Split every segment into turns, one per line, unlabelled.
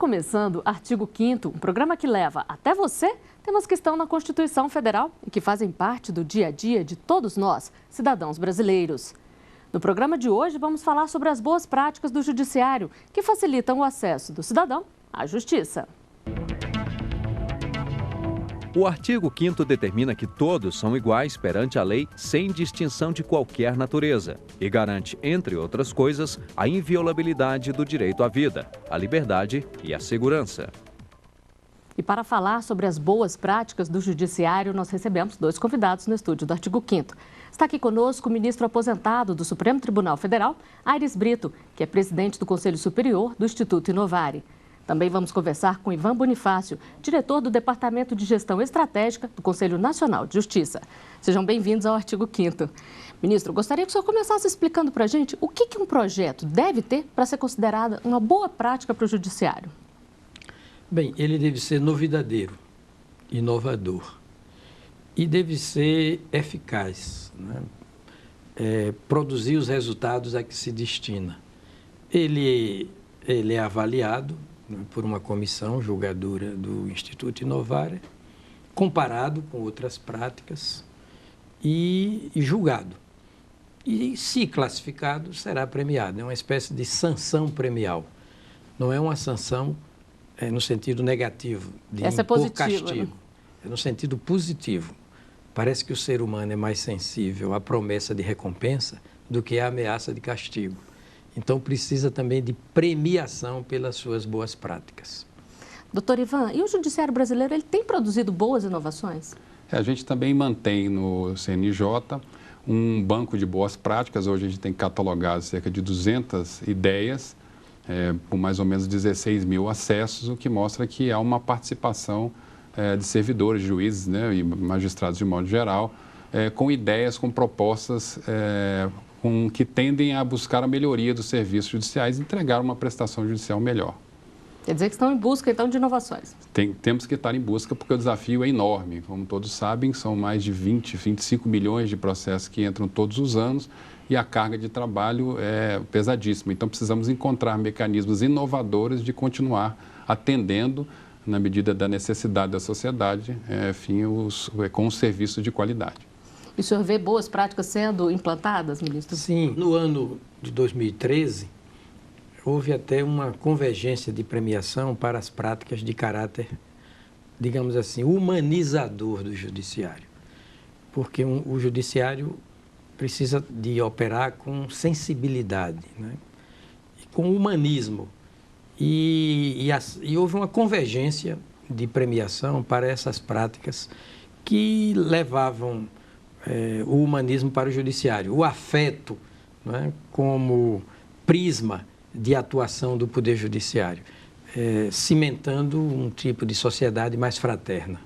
começando Artigo 5º, um programa que leva até você temas que estão na Constituição Federal e que fazem parte do dia a dia de todos nós, cidadãos brasileiros. No programa de hoje, vamos falar sobre as boas práticas do Judiciário, que facilitam o acesso do cidadão à justiça.
O artigo 5º determina que todos são iguais perante a lei sem distinção de qualquer natureza e garante, entre outras coisas, a inviolabilidade do direito à vida, à liberdade e à segurança.
E para falar sobre as boas práticas do Judiciário, nós recebemos dois convidados no estúdio do artigo 5º. Está aqui conosco o ministro aposentado do Supremo Tribunal Federal, Aires Brito, que é presidente do Conselho Superior do Instituto Inovare. Também vamos conversar com Ivan Bonifácio, diretor do Departamento de Gestão Estratégica do Conselho Nacional de Justiça. Sejam bem-vindos ao artigo 5º. Ministro, gostaria que o senhor começasse explicando para a gente o que um projeto deve ter para ser considerada uma boa prática para o Judiciário.
Bem, ele deve ser novidadeiro, inovador e deve ser eficaz, né? Produzir os resultados a que se destina. Ele é avaliado por uma comissão julgadora do Instituto Inovare, comparado com outras práticas e julgado. E, se classificado, será premiado. É uma espécie de sanção premial. Não é uma sanção no sentido negativo, de impor castigo. É no sentido positivo. Parece que o ser humano é mais sensível à promessa de recompensa do que à ameaça de castigo. Então, precisa também de premiação pelas suas boas práticas.
Doutor Ivan, e o Judiciário brasileiro, ele tem produzido boas inovações?
A gente também mantém no CNJ um banco de boas práticas. Hoje a gente tem catalogado cerca de 200 ideias, por mais ou menos 16 mil acessos, o que mostra que há uma participação de servidores, juízes, né, e magistrados de modo geral, com ideias, com propostas que tendem a buscar a melhoria dos serviços judiciais e entregar uma prestação judicial melhor.
Quer dizer que estão em busca, então, de inovações?
Temos que estar em busca porque o desafio é enorme. Como todos sabem, são mais de 25 milhões de processos que entram todos os anos e a carga de trabalho é pesadíssima. Então, precisamos encontrar mecanismos inovadores de continuar atendendo, na medida da necessidade da sociedade, com um serviço de qualidade.
E o senhor vê boas práticas sendo implantadas, ministro?
Sim, no ano de 2013, houve até uma convergência de premiação para as práticas de caráter, digamos assim, humanizador do judiciário. Porque o judiciário precisa de operar com sensibilidade, né? E com humanismo. E houve uma convergência de premiação para essas práticas que levavam o humanismo para o judiciário, o afeto, né, como prisma de atuação do Poder Judiciário, cimentando um tipo de sociedade mais fraterna.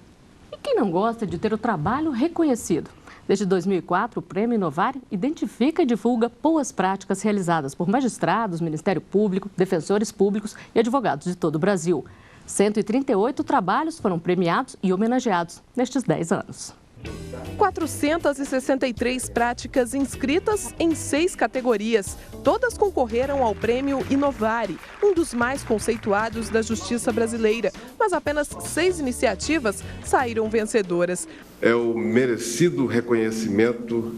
E quem não gosta de ter o trabalho reconhecido? Desde 2004, o Prêmio Inovare identifica e divulga boas práticas realizadas por magistrados, Ministério Público, defensores públicos e advogados de todo o Brasil. 138 trabalhos foram premiados e homenageados nestes 10 anos.
463 práticas inscritas em 6 categorias. Todas concorreram ao Prêmio Inovare, um dos mais conceituados da justiça brasileira. Mas apenas 6 iniciativas saíram vencedoras.
É o merecido reconhecimento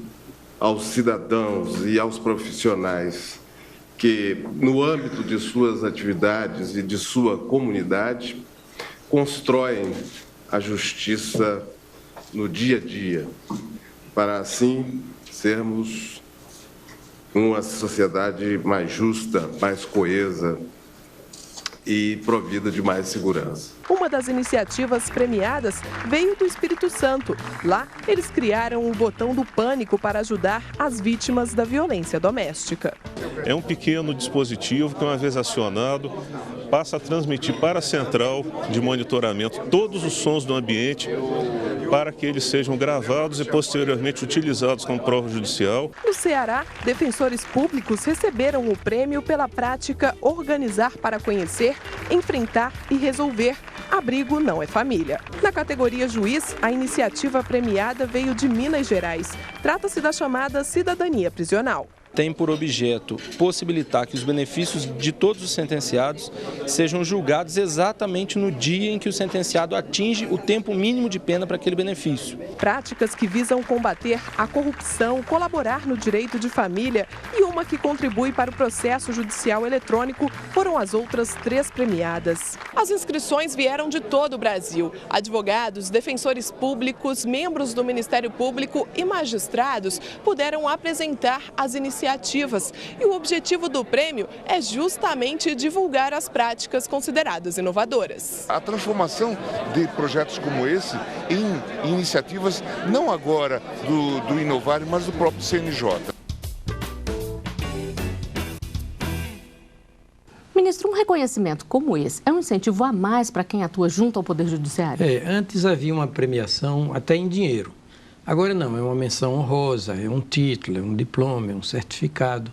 aos cidadãos e aos profissionais que, no âmbito de suas atividades e de sua comunidade, constroem a justiça no dia a dia, para assim sermos uma sociedade mais justa, mais coesa e provida de mais segurança.
Uma das iniciativas premiadas veio do Espírito Santo. Lá, eles criaram o botão do pânico para ajudar as vítimas da violência doméstica.
É um pequeno dispositivo que, uma vez acionado, passa a transmitir para a central de monitoramento todos os sons do ambiente para que eles sejam gravados e posteriormente utilizados como prova judicial.
No Ceará, defensores públicos receberam o prêmio pela prática Organizar para Conhecer, Enfrentar e Resolver. Abrigo não é família. Na categoria juiz, a iniciativa premiada veio de Minas Gerais. Trata-se da chamada cidadania prisional.
tem por objeto possibilitar que os benefícios de todos os sentenciados sejam julgados exatamente no dia em que o sentenciado atinge o tempo mínimo de pena para aquele benefício.
Práticas que visam combater a corrupção, colaborar no direito de família e uma que contribui para o processo judicial eletrônico foram as outras 3 premiadas. As inscrições vieram de todo o Brasil. Advogados, defensores públicos, membros do Ministério Público e magistrados puderam apresentar as iniciativas. E o objetivo do prêmio é justamente divulgar as práticas consideradas inovadoras.
A transformação de projetos como esse em iniciativas, não agora do Inovar, mas do próprio CNJ.
Ministro, um reconhecimento como esse é um incentivo a mais para quem atua junto ao Poder Judiciário?
Antes havia uma premiação até em dinheiro. Agora não, é uma menção honrosa, é um título, é um diploma, é um certificado.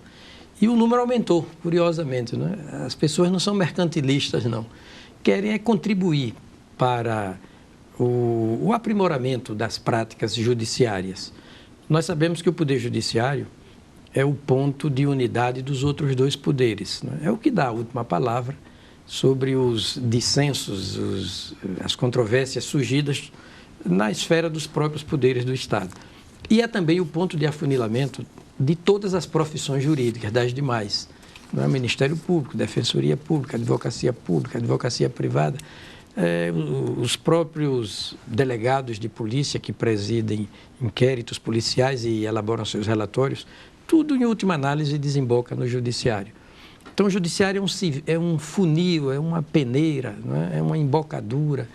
E o número aumentou, curiosamente, né? As pessoas não são mercantilistas, não. Querem contribuir para o aprimoramento das práticas judiciárias. Nós sabemos que o Poder Judiciário é o ponto de unidade dos outros 2 poderes, né? É o que dá a última palavra sobre os dissensos, as controvérsias surgidas na esfera dos próprios poderes do Estado. E é também o ponto de afunilamento de todas as profissões jurídicas, das demais. Não é? Ministério Público, Defensoria Pública, Advocacia Privada, os próprios delegados de polícia que presidem inquéritos policiais e elaboram seus relatórios, tudo, em última análise, desemboca no Judiciário. Então, o Judiciário é um funil, é uma peneira, não é? É uma embocadura.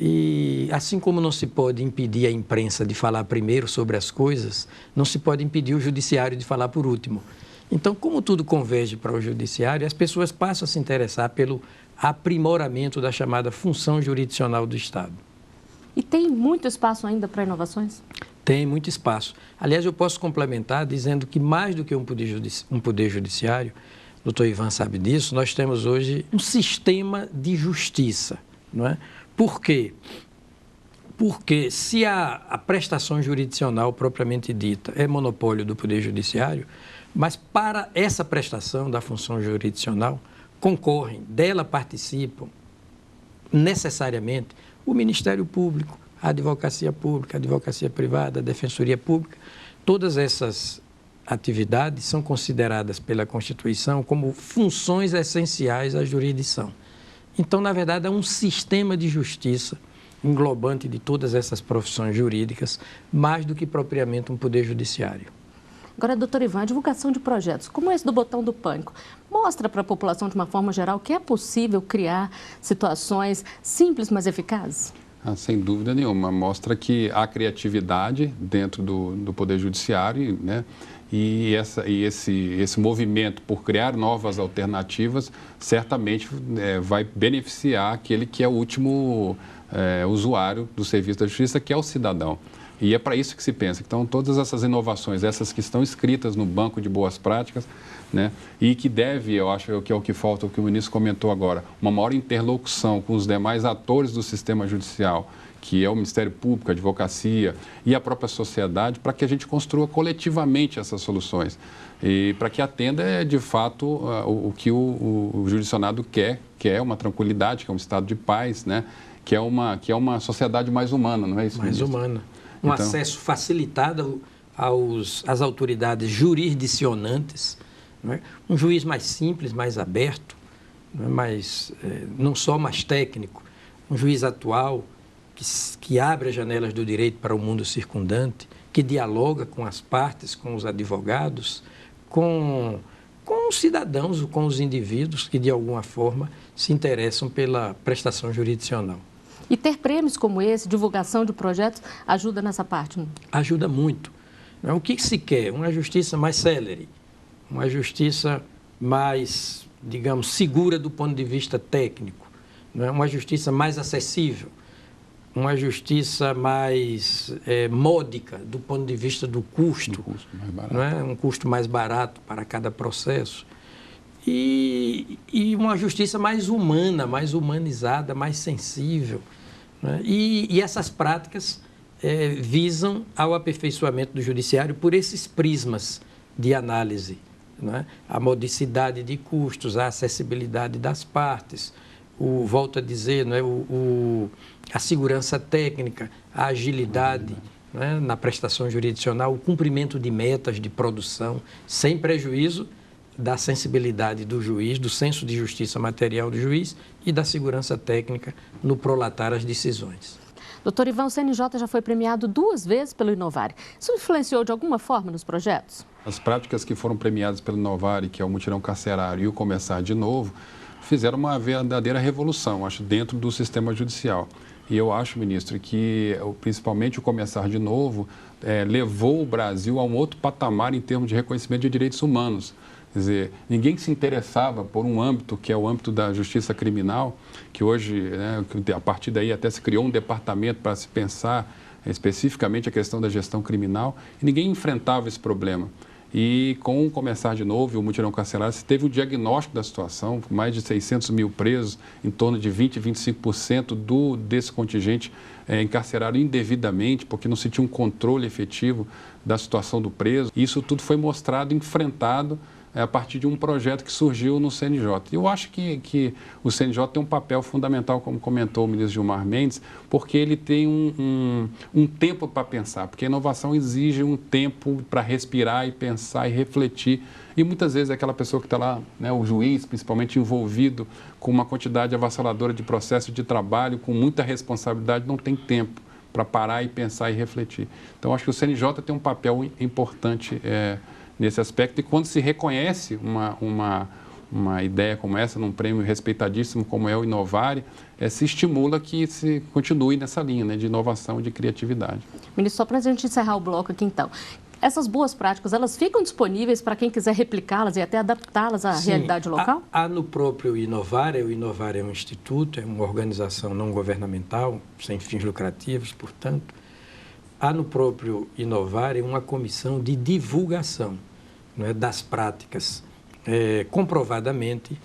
E assim como não se pode impedir a imprensa de falar primeiro sobre as coisas, não se pode impedir o judiciário de falar por último. Então, como tudo converge para o judiciário, as pessoas passam a se interessar pelo aprimoramento da chamada função jurisdicional do Estado.
E tem muito espaço ainda para inovações?
Tem muito espaço. Aliás, eu posso complementar dizendo que mais do que um poder judiciário, o doutor Ivan sabe disso, nós temos hoje um sistema de justiça, não é? Por quê? Porque se a prestação jurisdicional propriamente dita é monopólio do Poder Judiciário, mas para essa prestação da função jurisdicional concorrem, dela participam necessariamente o Ministério Público, a Advocacia Pública, a Advocacia Privada, a Defensoria Pública. Todas essas atividades são consideradas pela Constituição como funções essenciais à jurisdição. Então, na verdade, é um sistema de justiça englobante de todas essas profissões jurídicas, mais do que propriamente um poder judiciário.
Agora, doutor Ivan, a divulgação de projetos como esse do Botão do Pânico mostra para a população, de uma forma geral, que é possível criar situações simples, mas eficazes?
Sem dúvida nenhuma. Mostra que há criatividade dentro do Poder Judiciário, né? E esse movimento por criar novas alternativas certamente vai beneficiar aquele que é o último usuário do serviço da justiça, que é o cidadão. E é para isso que se pensa. Então, todas essas inovações, essas que estão escritas no banco de boas práticas, né, e que deve, eu acho que é o que falta, o que o ministro comentou agora, uma maior interlocução com os demais atores do sistema judicial, que é o Ministério Público, a Advocacia e a própria sociedade, para que a gente construa coletivamente essas soluções e para que atenda, de fato, o que o jurisdicionado quer, que é uma tranquilidade, que é um estado de paz, né? que é uma sociedade mais humana, não é isso,
mais
ministro?
humana. Um acesso facilitado às autoridades jurisdicionantes, não é? Um juiz mais simples, mais aberto, não só mais técnico, um juiz atual, que abre as janelas do direito para o mundo circundante, que dialoga com as partes, com os advogados, com os cidadãos, com os indivíduos que, de alguma forma, se interessam pela prestação jurisdicional.
E ter prêmios como esse, divulgação de projetos, ajuda nessa parte? Não?
Ajuda muito. O que se quer? Uma justiça mais célere, uma justiça mais, digamos, segura do ponto de vista técnico, uma justiça mais acessível, uma justiça mais módica do ponto de vista do custo, um custo mais barato para cada processo. E uma justiça mais humana, mais humanizada, mais sensível. Né? E essas práticas visam ao aperfeiçoamento do judiciário por esses prismas de análise, né? A modicidade de custos, a acessibilidade das partes, volto a dizer, né? A segurança técnica, a agilidade, né? Na prestação jurisdicional, o cumprimento de metas de produção, sem prejuízo da sensibilidade do juiz, do senso de justiça material do juiz e da segurança técnica no prolatar as decisões.
Doutor Ivan, o CNJ já foi premiado 2 vezes pelo Inovare. Isso influenciou de alguma forma nos projetos?
As práticas que foram premiadas pelo Inovare, que é o mutirão carcerário e o Começar de Novo, fizeram uma verdadeira revolução, acho, dentro do sistema judicial. E eu acho, ministro, que principalmente o Começar de Novo levou o Brasil a um outro patamar em termos de reconhecimento de direitos humanos. Quer dizer, ninguém se interessava por um âmbito que é o âmbito da justiça criminal, que hoje, né, a partir daí até se criou um departamento para se pensar especificamente a questão da gestão criminal, e ninguém enfrentava esse problema. E com o Começar de Novo e o mutirão carcerário, se teve o diagnóstico da situação, com mais de 600 mil presos, em torno de 20% a 25% desse contingente encarcerado indevidamente, porque não se tinha um controle efetivo da situação do preso. E isso tudo foi mostrado, enfrentado, a partir de um projeto que surgiu no CNJ. Eu acho que o CNJ tem um papel fundamental, como comentou o ministro Gilmar Mendes, porque ele tem um tempo para pensar, porque a inovação exige um tempo para respirar e pensar e refletir. E muitas vezes aquela pessoa que está lá, né, o juiz, principalmente envolvido com uma quantidade avassaladora de processo de trabalho, com muita responsabilidade, não tem tempo para parar e pensar e refletir. Então, acho que o CNJ tem um papel importante nesse aspecto, e quando se reconhece uma ideia como essa, num prêmio respeitadíssimo como é o Inovare, se estimula que se continue nessa linha, né, de inovação e de criatividade.
Ministro, só para a gente encerrar o bloco aqui então, essas boas práticas, elas ficam disponíveis para quem quiser replicá-las e até adaptá-las à realidade local?
Há no próprio Inovare, o Inovare é um instituto, é uma organização não governamental, sem fins lucrativos, portanto, há no próprio Inovare uma comissão de divulgação, né, das práticas comprovadamente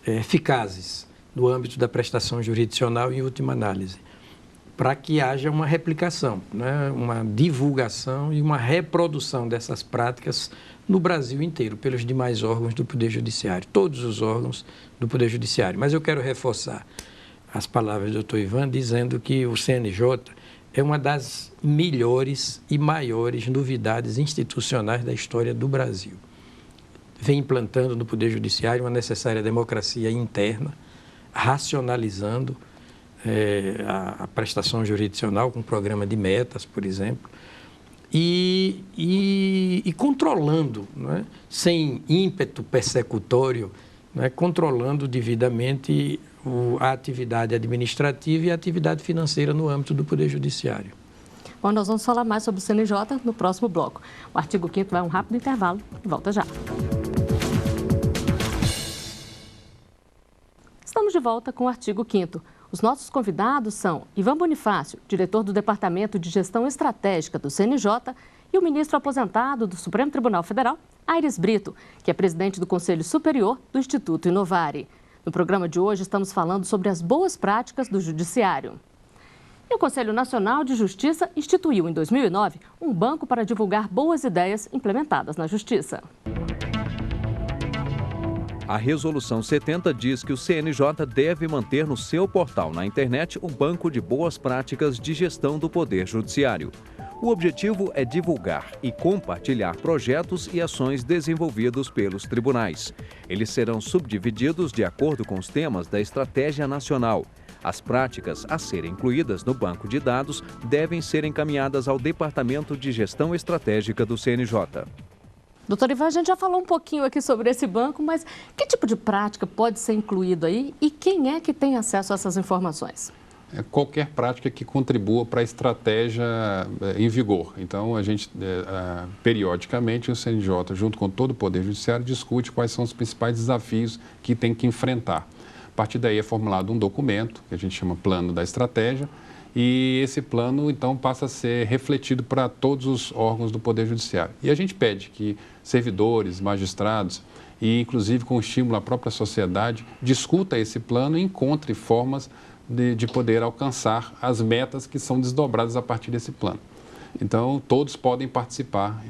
eficazes no âmbito da prestação jurisdicional em última análise, para que haja uma replicação, né, uma divulgação e uma reprodução dessas práticas no Brasil inteiro, pelos demais órgãos do Poder Judiciário, todos os órgãos do Poder Judiciário. Mas eu quero reforçar as palavras do Dr. Ivan, dizendo que o CNJ é uma das melhores e maiores novidades institucionais da história do Brasil. Vem implantando no Poder Judiciário uma necessária democracia interna, racionalizando a prestação jurisdicional com programa de metas, por exemplo, e controlando, não é? Sem ímpeto persecutório, não é? Controlando devidamente a atividade administrativa e a atividade financeira no âmbito do Poder Judiciário.
Bom, nós vamos falar mais sobre o CNJ no próximo bloco. O artigo 5º vai a um rápido intervalo e volta já. Estamos de volta com o artigo 5º. Os nossos convidados são Ivan Bonifácio, diretor do Departamento de Gestão Estratégica do CNJ, e o ministro aposentado do Supremo Tribunal Federal, Aires Brito, que é presidente do Conselho Superior do Instituto Inovare. No programa de hoje, estamos falando sobre as boas práticas do Judiciário. E o Conselho Nacional de Justiça instituiu, em 2009, um banco para divulgar boas ideias implementadas na Justiça.
A Resolução 70 diz que o CNJ deve manter no seu portal na internet o banco de boas práticas de gestão do Poder Judiciário. O objetivo é divulgar e compartilhar projetos e ações desenvolvidos pelos tribunais. Eles serão subdivididos de acordo com os temas da Estratégia Nacional. As práticas a serem incluídas no banco de dados devem ser encaminhadas ao Departamento de Gestão Estratégica do CNJ.
Doutor Ivan, a gente já falou um pouquinho aqui sobre esse banco, mas que tipo de prática pode ser incluído aí e quem é que tem acesso a essas informações?
Qualquer prática que contribua para a estratégia em vigor. Então, a gente, periodicamente, o CNJ, junto com todo o Poder Judiciário, discute quais são os principais desafios que tem que enfrentar. A partir daí é formulado um documento, que a gente chama Plano da Estratégia, e esse plano, então, passa a ser refletido para todos os órgãos do Poder Judiciário. E a gente pede que servidores, magistrados, e inclusive com estímulo à própria sociedade, discuta esse plano e encontre formas de poder alcançar as metas que são desdobradas a partir desse plano. Então, todos podem participar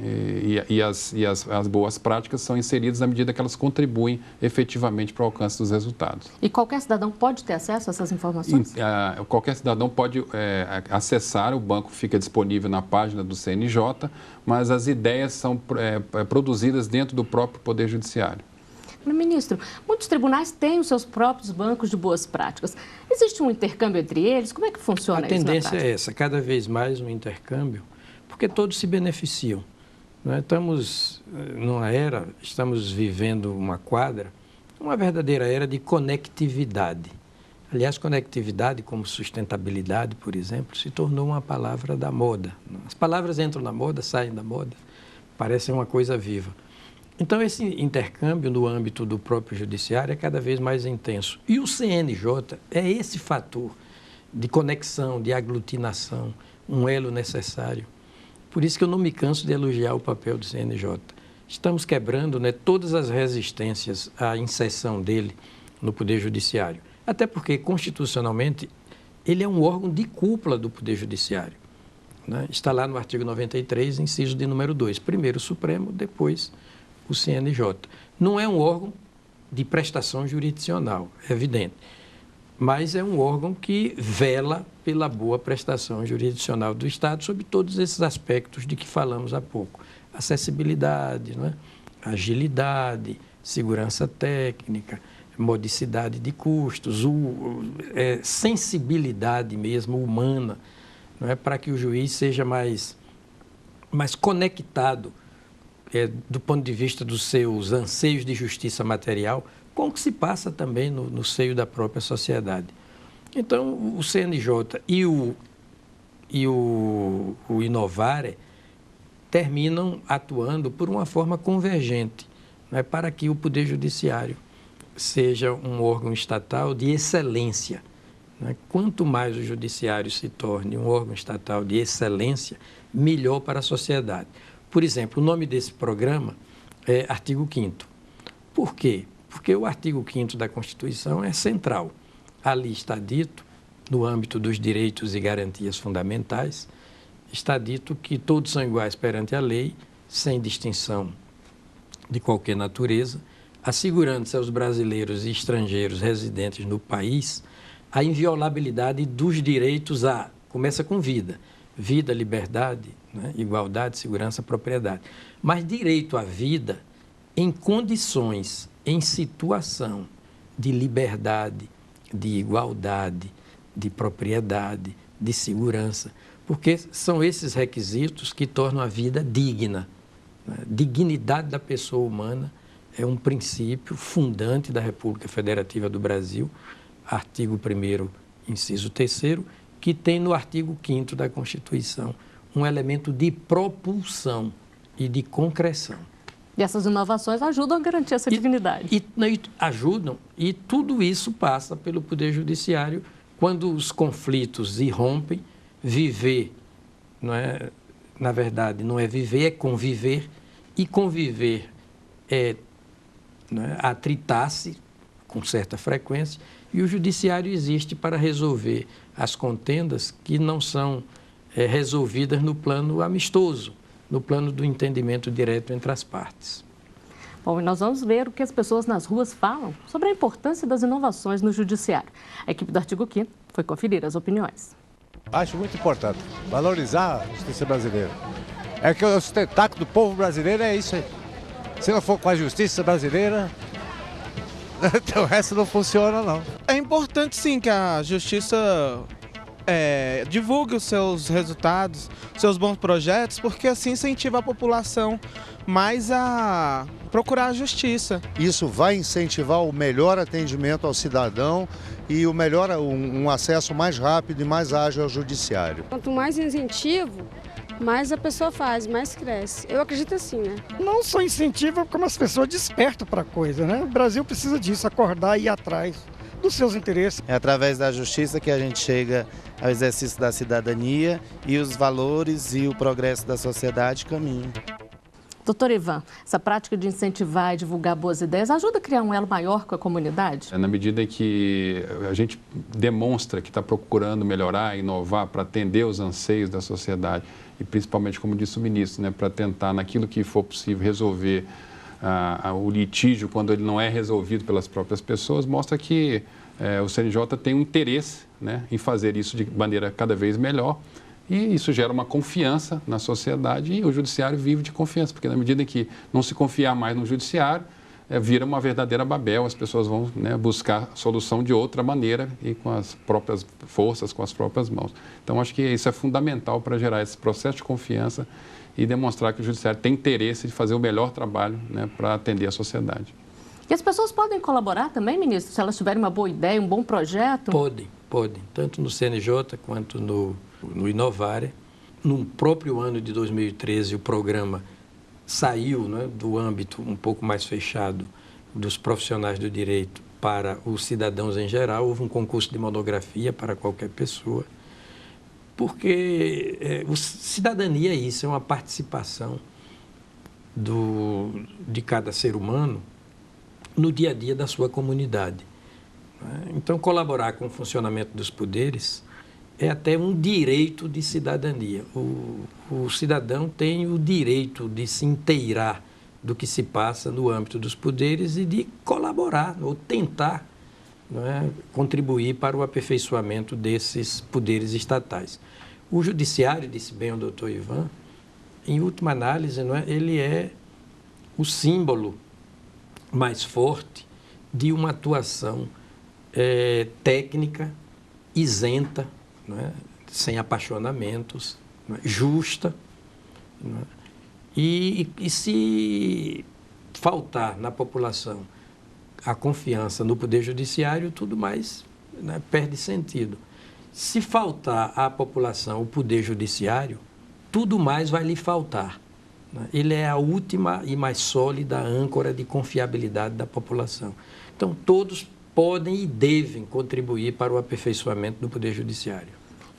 e as boas práticas são inseridas à medida que elas contribuem efetivamente para o alcance dos resultados.
E qualquer cidadão pode ter acesso a essas informações?
Qualquer cidadão pode acessar, o banco fica disponível na página do CNJ, mas as ideias são produzidas dentro do próprio Poder Judiciário.
Ministro, muitos tribunais têm os seus próprios bancos de boas práticas. Existe um intercâmbio entre eles? Como é que funciona isso na prática?
A tendência é essa, cada vez mais um intercâmbio, porque todos se beneficiam. Nós estamos numa era, estamos vivendo uma verdadeira era de conectividade. Aliás, conectividade como sustentabilidade, por exemplo, se tornou uma palavra da moda. As palavras entram na moda, saem da moda, parecem uma coisa viva. Então, esse intercâmbio no âmbito do próprio judiciário é cada vez mais intenso. E o CNJ é esse fator de conexão, de aglutinação, um elo necessário. Por isso que eu não me canso de elogiar o papel do CNJ. Estamos quebrando, né, todas as resistências à inserção dele no Poder Judiciário. Até porque, constitucionalmente, ele é um órgão de cúpula do Poder Judiciário. Né? Está lá no artigo 93, inciso de número 2. Primeiro o Supremo, depois o CNJ. Não é um órgão de prestação jurisdicional, é evidente, mas é um órgão que vela pela boa prestação jurisdicional do Estado sobre todos esses aspectos de que falamos há pouco. Acessibilidade, né? Agilidade, segurança técnica, modicidade de custos, sensibilidade mesmo humana, não é? Para que o juiz seja mais conectado do ponto de vista dos seus anseios de justiça material, com o que se passa também no seio da própria sociedade. Então, o CNJ e o Inovare terminam atuando por uma forma convergente, né, para que o Poder Judiciário seja um órgão estatal de excelência. Né? Quanto mais o Judiciário se torne um órgão estatal de excelência, melhor para a sociedade. Por exemplo, o nome desse programa é artigo 5º. Por quê? Porque o artigo 5º da Constituição é central. Ali está dito, no âmbito dos direitos e garantias fundamentais, está dito que todos são iguais perante a lei, sem distinção de qualquer natureza, assegurando-se aos brasileiros e estrangeiros residentes no país a inviolabilidade dos direitos começa com vida, liberdade, né? Igualdade, segurança, propriedade. Mas direito à vida em condições, em situação de liberdade, de igualdade, de propriedade, de segurança, porque são esses requisitos que tornam a vida digna. Né? Dignidade da pessoa humana é um princípio fundante da República Federativa do Brasil, artigo 1º, inciso 3º, que tem no artigo 5º da Constituição um elemento de propulsão e de concreção.
E essas inovações ajudam a garantir essa dignidade.
Ajudam, e tudo isso passa pelo Poder Judiciário quando os conflitos irrompem. Viver, não é, na verdade, não é viver, é conviver, e conviver é, não é, atritar-se com certa frequência, e o Judiciário existe para resolver as contendas que não são resolvidas no plano amistoso, no plano do entendimento direto entre as partes.
Bom, e nós vamos ver o que as pessoas nas ruas falam sobre a importância das inovações no Judiciário. A equipe do Artigo 5º foi conferir as opiniões.
Acho muito importante valorizar a justiça brasileira. É que o sustentáculo do povo brasileiro é isso aí. Se não for com a justiça brasileira, então o resto não funciona, não.
É importante, sim, que a justiça divulgue os seus resultados, seus bons projetos, porque assim incentiva a população mais a procurar a justiça.
Isso vai incentivar o melhor atendimento ao cidadão e um acesso mais rápido e mais ágil ao judiciário.
Quanto mais incentivo, mais a pessoa faz, mais cresce. Eu acredito assim, né?
Não só incentiva, como as pessoas despertam para a coisa, né? O Brasil precisa disso, acordar e ir atrás dos seus interesses.
É através da justiça que a gente chega ao exercício da cidadania e os valores e o progresso da sociedade caminham.
Doutor Ivan, essa prática de incentivar e divulgar boas ideias ajuda a criar um elo maior com a comunidade?
Na medida em que a gente demonstra que está procurando melhorar, inovar para atender os anseios da sociedade e principalmente, como disse o ministro, né, para tentar, naquilo que for possível, resolver o litígio quando ele não é resolvido pelas próprias pessoas, mostra que o CNJ tem um interesse, né, em fazer isso de maneira cada vez melhor. E isso gera uma confiança na sociedade e o judiciário vive de confiança, porque na medida em que não se confiar mais no judiciário, vira uma verdadeira Babel, as pessoas vão, né, buscar solução de outra maneira e com as próprias forças, com as próprias mãos. Então, acho que isso é fundamental para gerar esse processo de confiança e demonstrar que o judiciário tem interesse de fazer o melhor trabalho, né, para atender a sociedade.
E as pessoas podem colaborar também, ministro, se elas tiverem uma boa ideia, um bom projeto?
Podem, tanto no CNJ quanto no Inovare. No próprio ano de 2013, o programa saiu, né, do âmbito um pouco mais fechado dos profissionais do direito para os cidadãos em geral. Houve um concurso de monografia para qualquer pessoa, porque cidadania é isso, é uma participação de cada ser humano no dia a dia da sua comunidade. Então, colaborar com o funcionamento dos poderes é até um direito de cidadania. O cidadão tem o direito de se inteirar do que se passa no âmbito dos poderes e de colaborar ou tentar, não é, contribuir para o aperfeiçoamento desses poderes estatais. O judiciário, disse bem o doutor Ivan, em última análise, não é, ele é o símbolo mais forte de uma atuação técnica, isenta, não é? Sem apaixonamentos, não é? Justa. Não é? E se faltar na população a confiança no Poder Judiciário, tudo mais, né, perde sentido. Se faltar à população o Poder Judiciário, tudo mais vai lhe faltar. Né? Ele é a última e mais sólida âncora de confiabilidade da população. Então, todos podem e devem contribuir para o aperfeiçoamento do Poder Judiciário.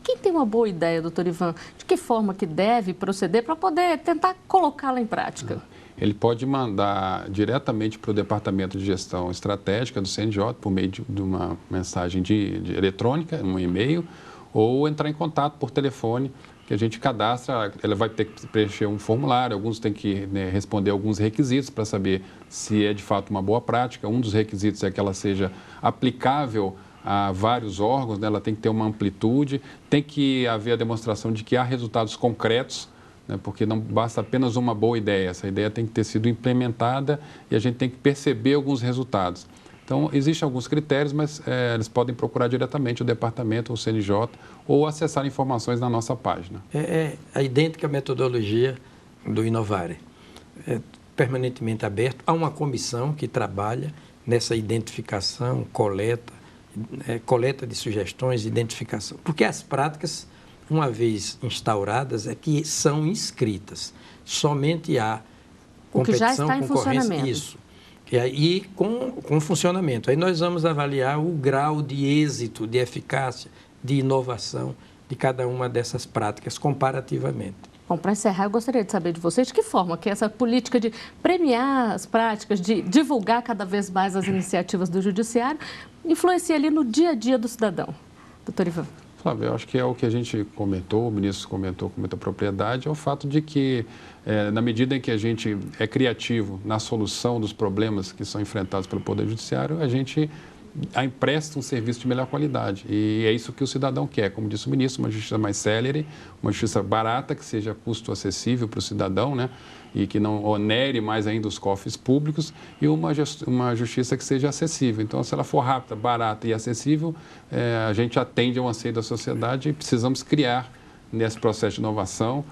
Quem tem uma boa ideia, doutor Ivan, de que forma que deve proceder para poder tentar colocá-la em prática?
Ele pode mandar diretamente para o Departamento de Gestão Estratégica do CNJ, por meio de uma mensagem de eletrônica, um e-mail, ou entrar em contato por telefone, que a gente cadastra. Ela vai ter que preencher um formulário, alguns têm que, né, responder alguns requisitos para saber se é de fato uma boa prática. Um dos requisitos é que ela seja aplicável a vários órgãos, né? Ela tem que ter uma amplitude, tem que haver a demonstração de que há resultados concretos, né? Porque não basta apenas uma boa ideia, essa ideia tem que ter sido implementada e a gente tem que perceber alguns resultados. Então, existem alguns critérios, mas eles podem procurar diretamente o departamento, o CNJ, ou acessar informações na nossa página.
É a idêntica metodologia do Inovare. É permanentemente aberto. Há uma comissão que trabalha nessa identificação, coleta de sugestões, identificação. Porque as práticas, uma vez instauradas, é que são inscritas. Somente há competição, concorrência, isso. E aí, com funcionamento. Aí nós vamos avaliar o grau de êxito, de eficácia, de inovação de cada uma dessas práticas comparativamente.
Bom, para encerrar, eu gostaria de saber de vocês de que forma que essa política de premiar as práticas, de divulgar cada vez mais as iniciativas do Judiciário, influencia ali no dia a dia do cidadão. Doutor Ivan.
Flávio, eu acho que é o que a gente comentou, o ministro comentou com muita propriedade, é o fato de que, na medida em que a gente é criativo na solução dos problemas que são enfrentados pelo Poder Judiciário, a gente empresta um serviço de melhor qualidade. E é isso que o cidadão quer, como disse o ministro, uma justiça mais célere, uma justiça barata, que seja custo acessível para o cidadão, né? E que não onere mais ainda os cofres públicos, e uma justiça que seja acessível. Então, se ela for rápida, barata e acessível, a gente atende ao anseio da sociedade e precisamos criar, nesse processo de inovação,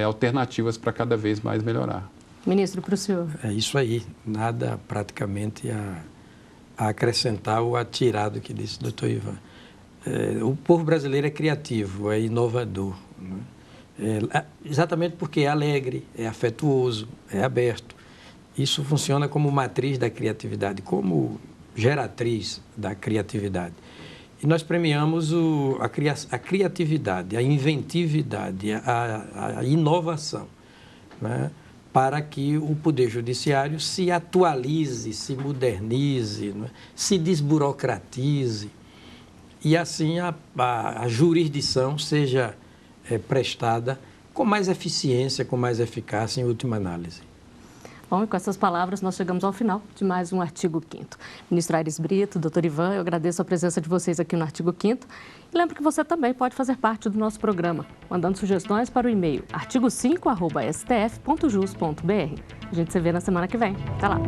alternativas para cada vez mais melhorar.
Ministro, para o senhor.
É isso aí, nada praticamente a acrescentar ou a tirar do que disse o doutor Ivan. O povo brasileiro é criativo, é inovador, né? Exatamente porque é alegre, é afetuoso, é aberto. Isso funciona como matriz da criatividade, como geratriz da criatividade. E nós premiamos a criatividade, a inventividade, a inovação, né? para que o Poder Judiciário se atualize, se modernize, né? Se desburocratize e assim a jurisdição seja prestada com mais eficiência, com mais eficácia em última análise.
Bom, e com essas palavras nós chegamos ao final de mais um Artigo 5º. Ministro Aires Brito, doutor Ivan, eu agradeço a presença de vocês aqui no Artigo 5º e lembro que você também pode fazer parte do nosso programa, mandando sugestões para o e-mail artigo5@stf.jus.br. A gente se vê na semana que vem. Até lá!